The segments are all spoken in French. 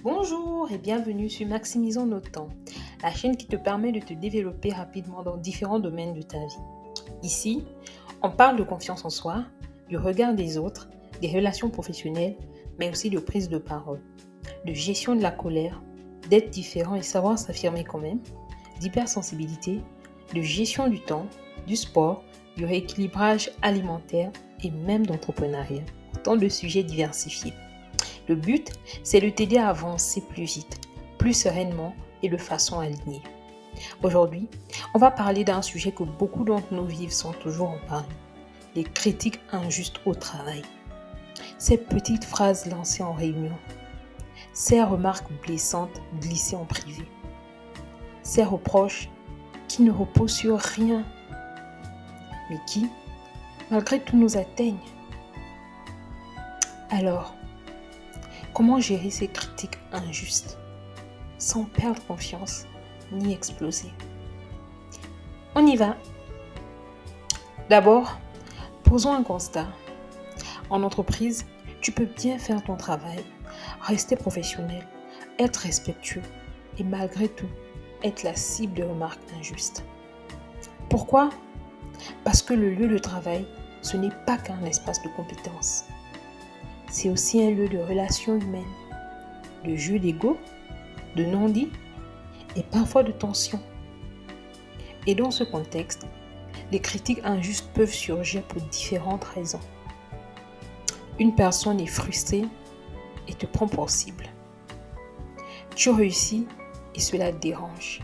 Bonjour et bienvenue sur Maximisons notre temps, la chaîne qui te permet de te développer rapidement dans différents domaines de ta vie. Ici, on parle de confiance en soi, du regard des autres, des relations professionnelles, mais aussi de prise de parole, de gestion de la colère, d'être différent et savoir s'affirmer quand même, d'hypersensibilité, de gestion du temps, du sport, du rééquilibrage alimentaire et même d'entrepreneuriat. Autant de sujets diversifiés. Le but, c'est de t'aider à avancer plus vite, plus sereinement et de façon alignée. Aujourd'hui, on va parler d'un sujet que beaucoup d'entre nous vivent sans toujours en parler, les critiques injustes au travail. Ces petites phrases lancées en réunion, ces remarques blessantes glissées en privé, ces reproches qui ne reposent sur rien, mais qui, malgré tout, nous atteignent. Alors, comment gérer ces critiques injustes sans perdre confiance ni exploser? On y va. D'abord, posons un constat. En entreprise, tu peux bien faire ton travail, rester professionnel, être respectueux et malgré tout, être la cible de remarques injustes. Pourquoi? Parce que le lieu de travail, ce n'est pas qu'un espace de compétences. C'est aussi un lieu de relations humaines, de jeu d'ego, de non-dit et parfois de tension. Et dans ce contexte, les critiques injustes peuvent surgir pour différentes raisons. Une personne est frustrée et te prend pour cible. Tu réussis et cela dérange.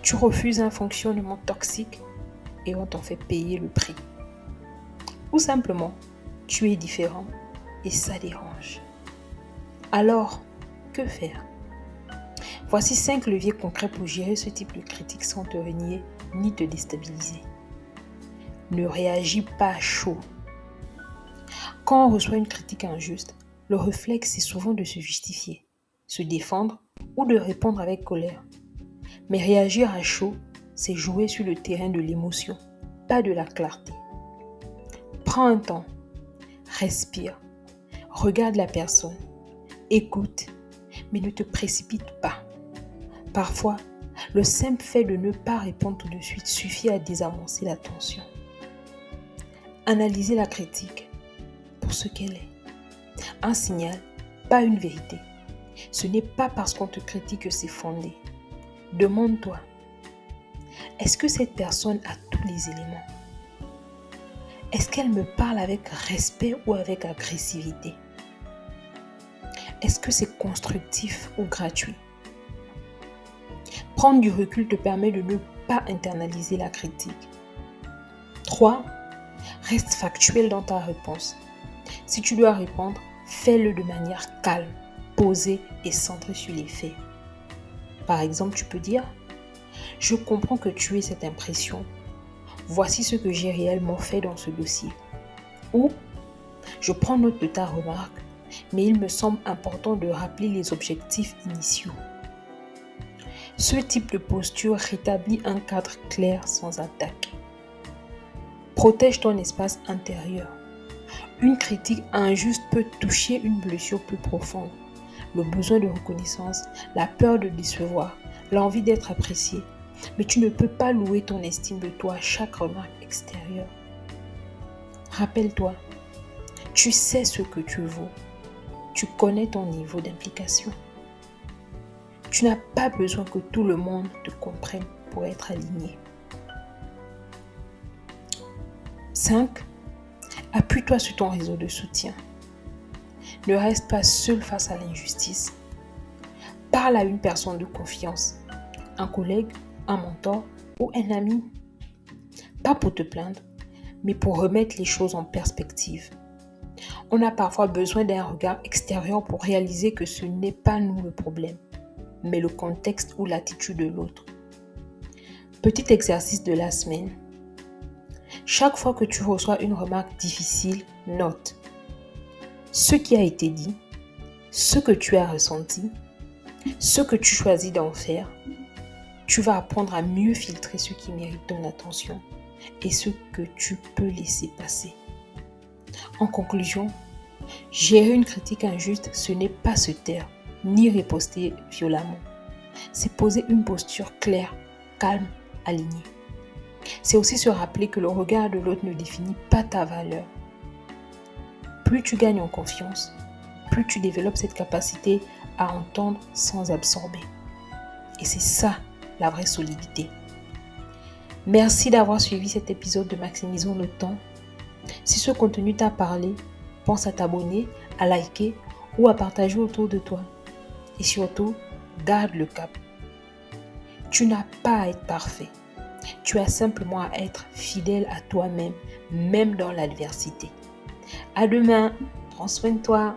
Tu refuses un fonctionnement toxique et on t'en fait payer le prix. Ou simplement, tu es différent et ça dérange. Alors, que faire? Voici 5 leviers concrets pour gérer ce type de critique sans te renier ni te déstabiliser. Ne réagis pas à chaud. Quand on reçoit une critique injuste, le réflexe est souvent de se justifier, se défendre ou de répondre avec colère. Mais réagir à chaud, c'est jouer sur le terrain de l'émotion, pas de la clarté. Prends un temps, respire, regarde la personne, écoute, mais ne te précipite pas. Parfois, le simple fait de ne pas répondre tout de suite suffit à désamorcer la tension. Analysez la critique pour ce qu'elle est. Un signal, pas une vérité. Ce n'est pas parce qu'on te critique que c'est fondé. Demande-toi, est-ce que cette personne a tous les éléments? Est-ce qu'elle me parle avec respect ou avec agressivité? Est-ce que c'est constructif ou gratuit? Prendre du recul te permet de ne pas internaliser la critique. 3. Reste factuel dans ta réponse. Si tu dois répondre, fais-le de manière calme, posée et centrée sur les faits. Par exemple, tu peux dire « Je comprends que tu aies cette impression. Voici ce que j'ai réellement fait dans ce dossier. » Ou « Je prends note de ta remarque, mais il me semble important de rappeler les objectifs initiaux. » Ce type de posture rétablit un cadre clair sans attaque. Protège ton espace intérieur. Une critique injuste peut toucher une blessure plus profonde. Le besoin de reconnaissance, la peur de décevoir, l'envie d'être apprécié. Mais tu ne peux pas louer ton estime de toi à chaque remarque extérieure. Rappelle-toi, tu sais ce que tu vaux. Tu connais ton niveau d'implication. Tu n'as pas besoin que tout le monde te comprenne pour être aligné. 5. Appuie-toi sur ton réseau de soutien. Ne reste pas seul face à l'injustice. Parle à une personne de confiance, un collègue, un mentor ou un ami. Pas pour te plaindre, mais pour remettre les choses en perspective. On a parfois besoin d'un regard extérieur pour réaliser que ce n'est pas nous le problème, mais le contexte ou l'attitude de l'autre. Petit exercice de la semaine. Chaque fois que tu reçois une remarque difficile, note ce qui a été dit, ce que tu as ressenti, ce que tu choisis d'en faire. Tu vas apprendre à mieux filtrer ce qui mérite ton attention et ce que tu peux laisser passer. En conclusion, gérer une critique injuste, ce n'est pas se taire, ni riposter violemment. C'est poser une posture claire, calme, alignée. C'est aussi se rappeler que le regard de l'autre ne définit pas ta valeur. Plus tu gagnes en confiance, plus tu développes cette capacité à entendre sans absorber. Et c'est ça, la vraie solidité. Merci d'avoir suivi cet épisode de Maximisons le temps. Si ce contenu t'a parlé, pense à t'abonner, à liker ou à partager autour de toi. Et surtout, garde le cap. Tu n'as pas à être parfait. Tu as simplement à être fidèle à toi-même, même dans l'adversité. À demain, prends soin de toi.